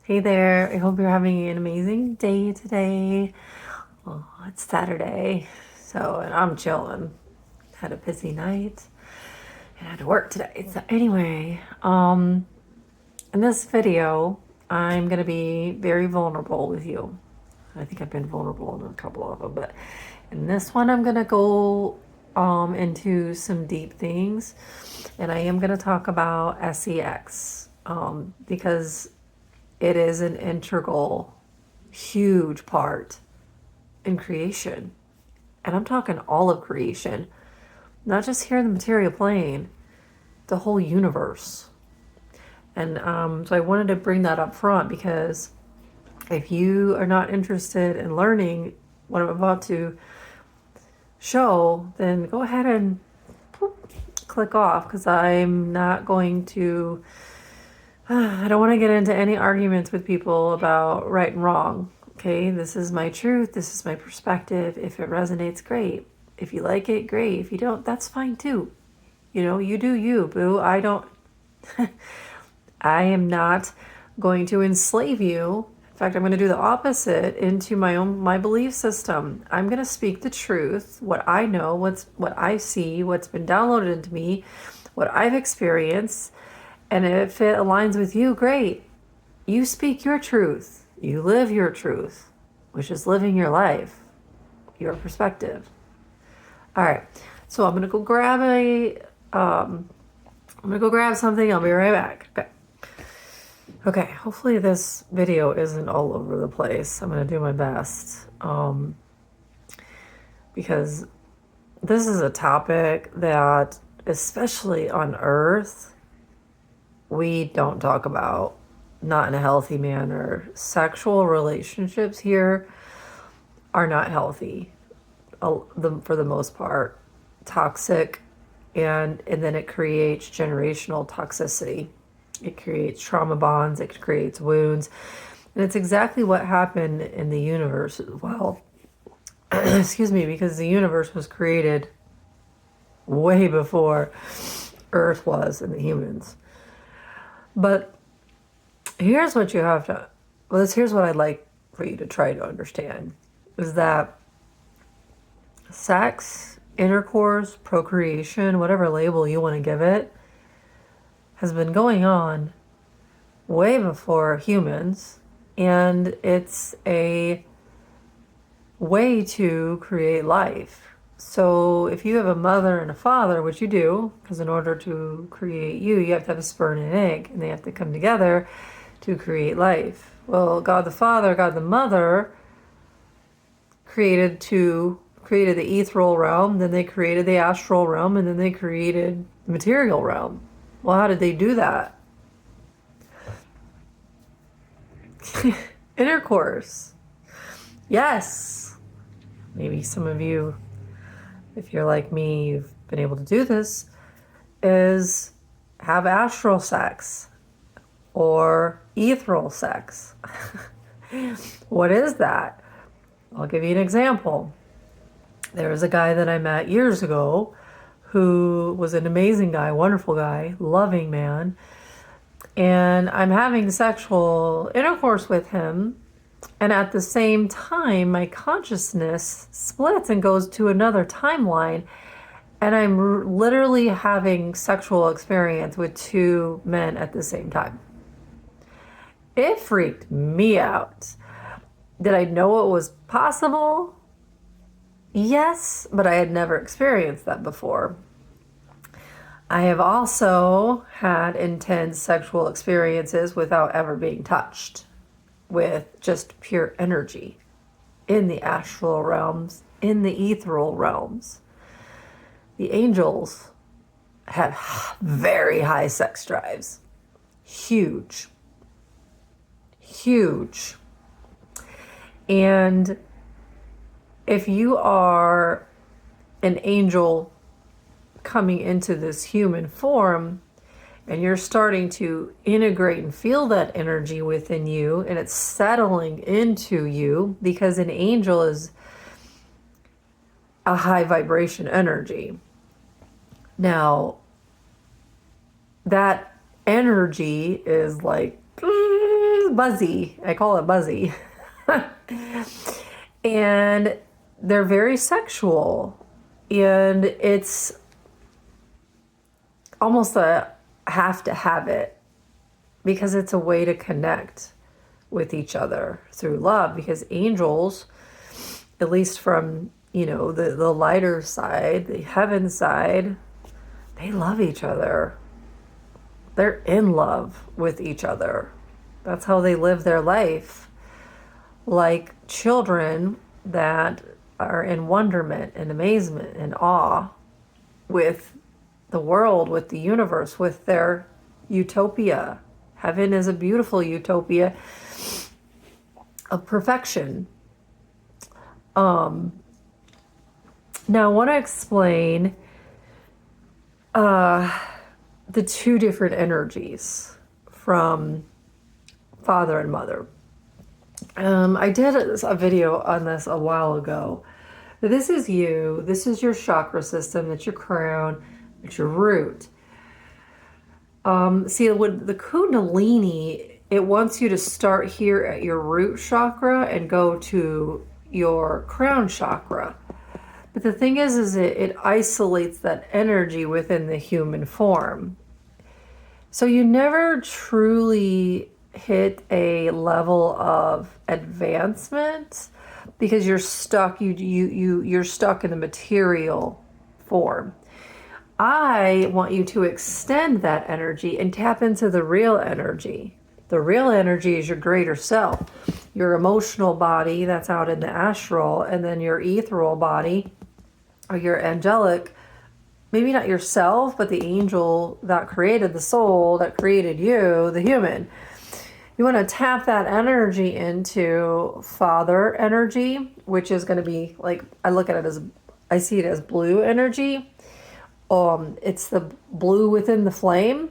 Hey there, I hope you're having an amazing day today. Oh, it's Saturday, and I'm chilling. Had a busy night and had to work today. So anyway, in this video, I'm gonna be very vulnerable with you. I think I've been vulnerable in a couple of them, but in this one, I'm gonna go into some deep things, and I am gonna talk about sex because it is an integral, huge part in creation. And I'm talking all of creation, not just here in the material plane, the whole universe. And so I wanted to bring that up front because if you are not interested in learning what I'm about to show, then go ahead and click off because I'm not going to. I don't want to get into any arguments with people about right and wrong. Okay, this is my truth. This is my perspective. If it resonates, great. If you like it, great. If you don't, that's fine too. You do you, boo. I don't. I am not going to enslave you. In fact, I'm going to do the opposite into my belief system. I'm going to speak the truth, what I know, what I see, what's been downloaded into me, what I've experienced. And if it aligns with you, great. You speak your truth. You live your truth, which is living your life, your perspective. All right. So I'm gonna go grab something. I'll be right back. Okay. Okay. Hopefully this video isn't all over the place. I'm gonna do my best because this is a topic that, especially on Earth, we don't talk about, not in a healthy manner. Sexual relationships here are not healthy, for the most part, toxic, and then it creates generational toxicity. It creates trauma bonds, it creates wounds, and it's exactly what happened in the universe as well. Excuse me, because the universe was created way before Earth was and the humans. But here's what you have to, here's what I'd like for you to try to understand, is that sex, intercourse, procreation, whatever label you want to give it, has been going on way before humans, and it's a way to create life. So if you have a mother and a father, which you do, because in order to create you have to have a sperm and an egg, and they have to come together to create life. Well, God the Father, God the Mother created the ethereal realm, then they created the astral realm, and then they created the material realm. Well, how did they do that? Intercourse. Yes. Maybe some of you, if you're like me, you've been able to do this, is have astral sex or ethereal sex. What is that? I'll give you an example. There was a guy that I met years ago who was an amazing guy, wonderful guy, loving man, and I'm having sexual intercourse with him. And at the same time, my consciousness splits and goes to another timeline. And I'm literally having sexual experience with two men at the same time. It freaked me out. Did I know it was possible? Yes, but I had never experienced that before. I have also had intense sexual experiences without ever being touched, with just pure energy in the astral realms, in the ethereal realms. The angels have very high sex drives. Huge. Huge. And if you are an angel coming into this human form, and you're starting to integrate and feel that energy within you, and it's settling into you, because an angel is a high vibration energy. Now, that energy is like buzzy. I call it buzzy. And they're very sexual. And it's almost a have to have it, because it's a way to connect with each other through love. Because angels, at least from, the lighter side, the heaven side, they love each other. They're in love with each other. That's how they live their life. Like children that are in wonderment and amazement and awe with the world, with the universe, with their utopia. Heaven is a beautiful utopia of perfection. Now I want to explain the two different energies from father and mother. I did a video on this a while ago. This is you. This is your chakra system. That's your crown. It's your root. See, with the Kundalini, it wants you to start here at your root chakra and go to your crown chakra. But the thing is it isolates that energy within the human form. So you never truly hit a level of advancement because you're stuck. You're stuck in the material form. I want you to extend that energy and tap into the real energy. The real energy is your greater self, your emotional body that's out in the astral, and then your ethereal body, or your angelic, maybe not yourself, but the angel that created the soul, that created you, the human. You want to tap that energy into father energy, which is going to be like, I see it as blue energy. It's the blue within the flame.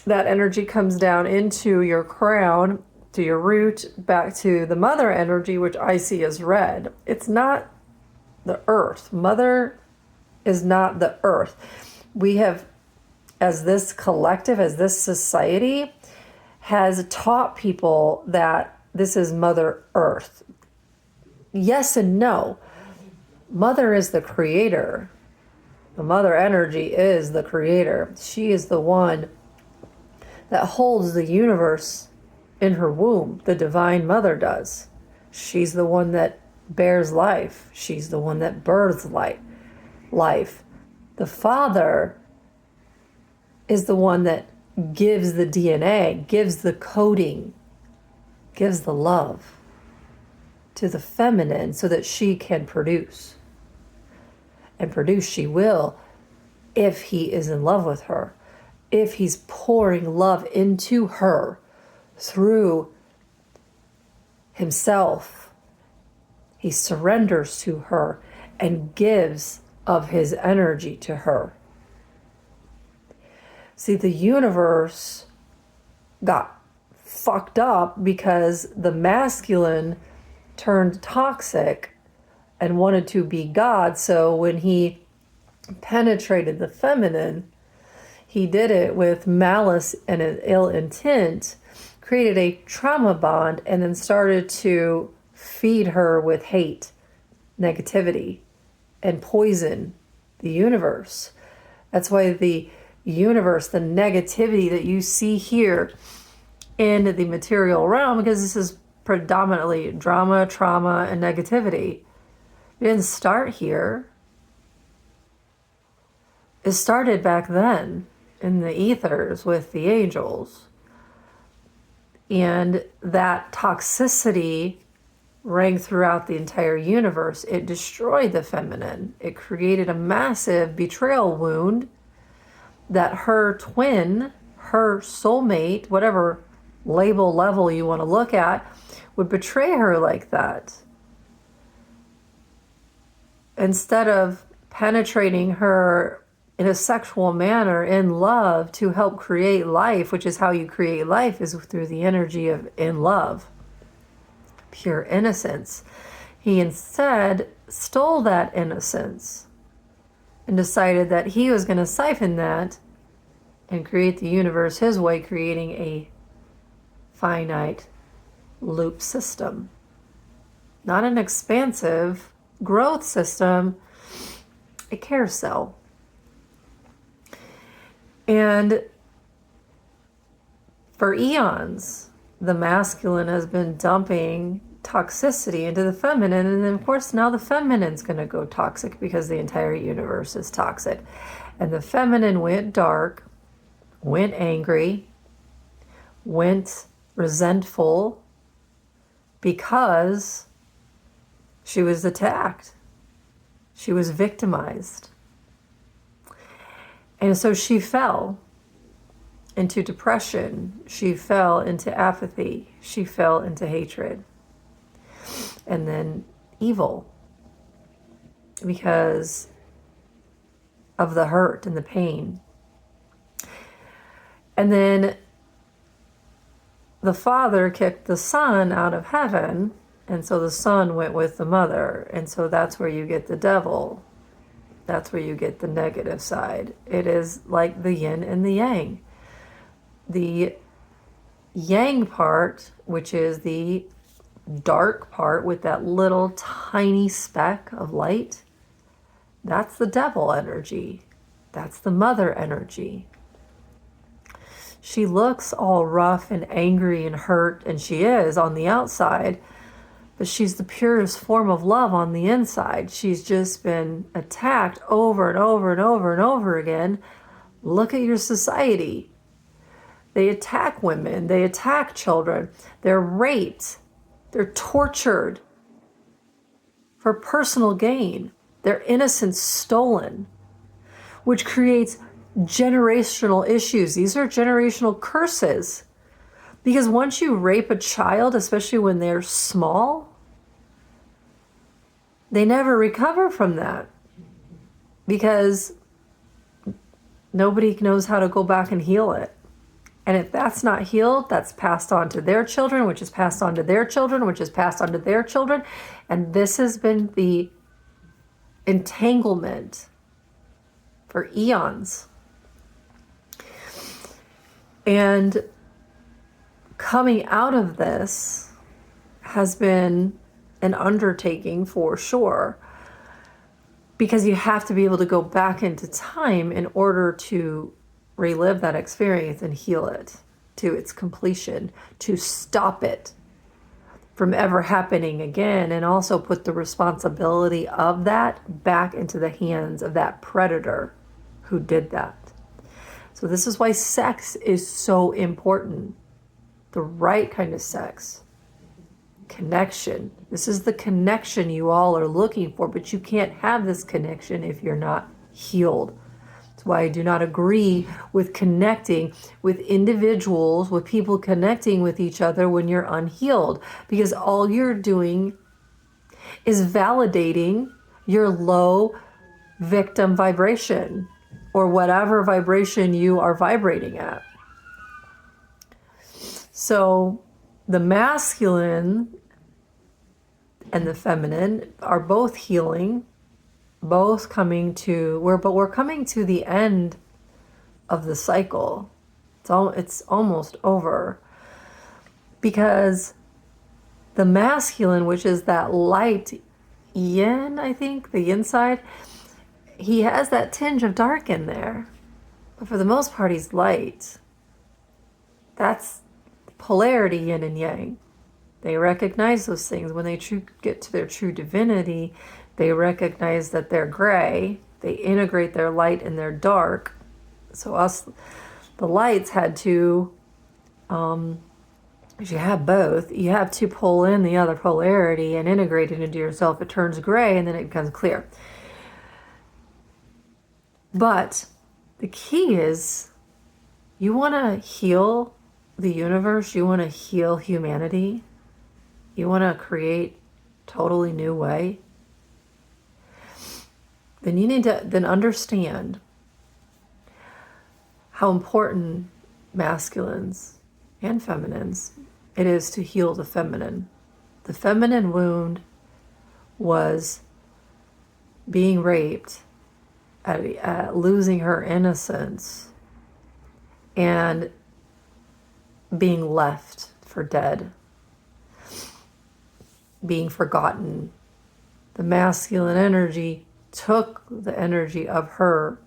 That energy comes down into your crown, to your root, back to the mother energy, which I see as red. It's not the earth. Mother is not the earth. We have, as this collective, as this society, has taught people that this is Mother Earth. Yes and no. Mother is the creator. The mother energy is the creator. She is the one that holds the universe in her womb. The divine mother does. She's the one that bears life. She's the one that births life. The father is the one that gives the DNA, gives the coding, gives the love to the feminine so that she can produce. And produce she will if he is in love with her, if he's pouring love into her through himself. He surrenders to her and gives of his energy to her. See, the universe got fucked up because the masculine turned toxic and wanted to be God. So when he penetrated the feminine, he did it with malice and an ill intent, created a trauma bond, and then started to feed her with hate, negativity, and poison the universe. That's why the universe, the negativity that you see here in the material realm, because this is predominantly drama, trauma, and negativity. It didn't start here. It started back then in the ethers with the angels. And that toxicity rang throughout the entire universe. It destroyed the feminine. It created a massive betrayal wound that her twin, her soulmate, whatever level you want to look at, would betray her like that. Instead of penetrating her in a sexual manner in love to help create life, which is how you create life, is through the energy of in love, pure innocence. He instead stole that innocence and decided that he was going to siphon that and create the universe his way, creating a finite loop system, not an expansive growth system, a carousel. And for eons, the masculine has been dumping toxicity into the feminine, and then of course now the feminine's going to go toxic because the entire universe is toxic. And the feminine went dark, went angry, went resentful because she was attacked. She was victimized. And so she fell into depression. She fell into apathy. She fell into hatred. And then evil, because of the hurt and the pain. And then the father kicked the son out of heaven, and so the son went with the mother. And so that's where you get the devil. That's where you get the negative side. It is like the yin and the yang. The yang part, which is the dark part with that little tiny speck of light, that's the devil energy. That's the mother energy. She looks all rough and angry and hurt, and she is on the outside, but she's the purest form of love on the inside. She's just been attacked over and over and over and over again. Look at your society. They attack women. They attack children. They're raped. They're tortured for personal gain. Their innocence stolen, which creates generational issues. These are generational curses. Because once you rape a child, especially when they're small, they never recover from that. Because nobody knows how to go back and heal it. And if that's not healed, that's passed on to their children, which is passed on to their children, which is passed on to their children. And this has been the entanglement for eons. And coming out of this has been an undertaking for sure, because you have to be able to go back into time in order to relive that experience and heal it to its completion, to stop it from ever happening again, and also put the responsibility of that back into the hands of that predator who did that. So this is why sex is so important. The right kind of sex. Connection. This is the connection you all are looking for, but you can't have this connection if you're not healed. That's why I do not agree with connecting with individuals, with people connecting with each other when you're unhealed, because all you're doing is validating your low victim vibration or whatever vibration you are vibrating at. So the masculine and the feminine are both healing, both coming to but we're coming to the end of the cycle. It's almost over, because the masculine, which is that light yin, I think, the yin side, he has that tinge of dark in there, but for the most part he's light. That's polarity, yin and yang. They recognize those things. When they get to their true divinity, they recognize that they're gray. They integrate their light and their dark. So us, the lights, had to, if you have both, you have to pull in the other polarity and integrate it into yourself. It turns gray and then it becomes clear. But the key is, you want to heal the universe, you want to heal humanity, you want to create a totally new way, then you need to then understand how important masculines and feminines it is to heal the feminine. The feminine wound was being raped, at losing her innocence, and being left for dead, being forgotten. The masculine energy took the energy of her,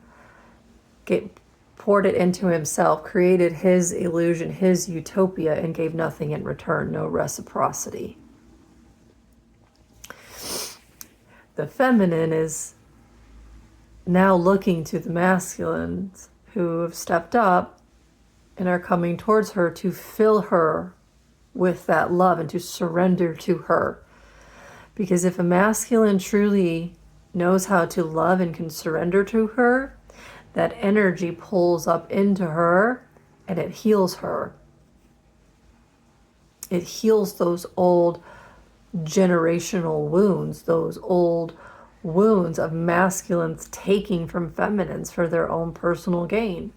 poured it into himself, created his illusion, his utopia, and gave nothing in return, no reciprocity. The feminine is now looking to the masculines who have stepped up and are coming towards her to fill her with that love and to surrender to her. Because if a masculine truly knows how to love and can surrender to her, that energy pulls up into her and it heals her. It heals those old generational wounds, those old wounds of masculines taking from feminines for their own personal gain.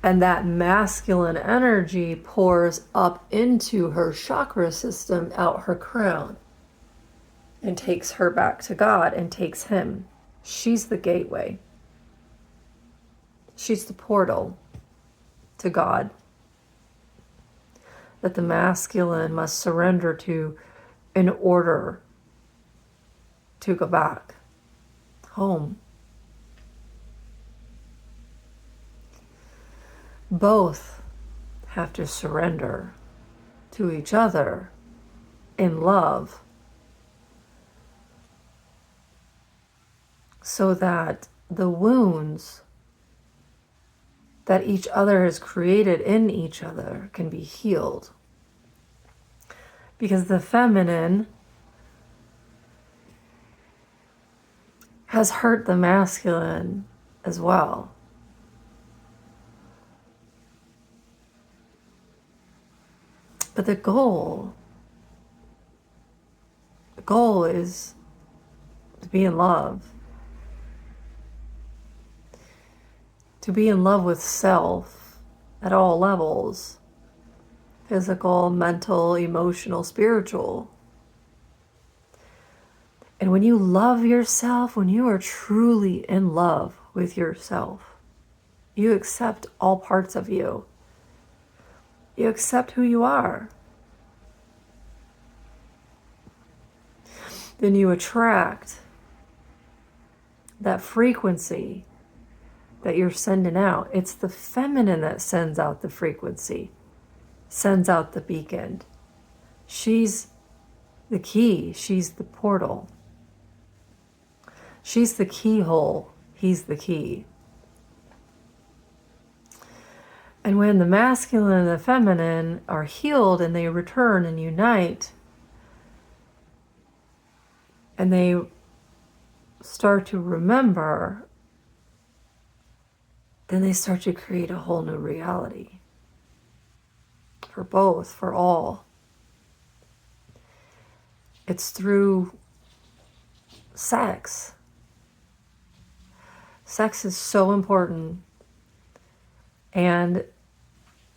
And that masculine energy pours up into her chakra system, out her crown, and takes her back to God and takes him. She's the gateway. She's the portal to God that the masculine must surrender to in order to go back home. Both have to surrender to each other in love so that the wounds that each other has created in each other can be healed. Because the feminine has hurt the masculine as well. But the goal is to be in love. To be in love with self at all levels. Physical, mental, emotional, spiritual. And when you love yourself, when you are truly in love with yourself, you accept all parts of you. You accept who you are. Then you attract that frequency that you're sending out. It's the feminine that sends out the frequency, sends out the beacon. She's the key. She's the portal. She's the keyhole. He's the key. And when the masculine and the feminine are healed and they return and unite, and they start to remember, then they start to create a whole new reality. For both, for all. It's through sex. Sex is so important. And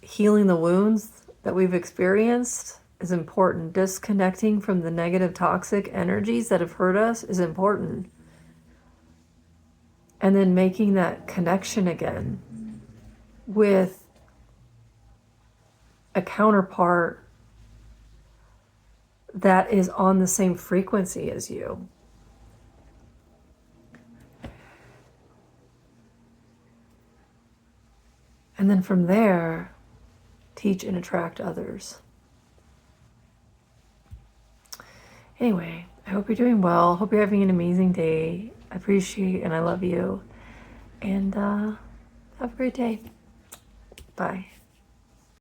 healing the wounds that we've experienced is important. Disconnecting from the negative, toxic energies that have hurt us is important. And then making that connection again with a counterpart that is on the same frequency as you. And then from there, teach and attract others. Anyway, I hope you're doing well. Hope you're having an amazing day. I appreciate and I love you. And have a great day. Bye.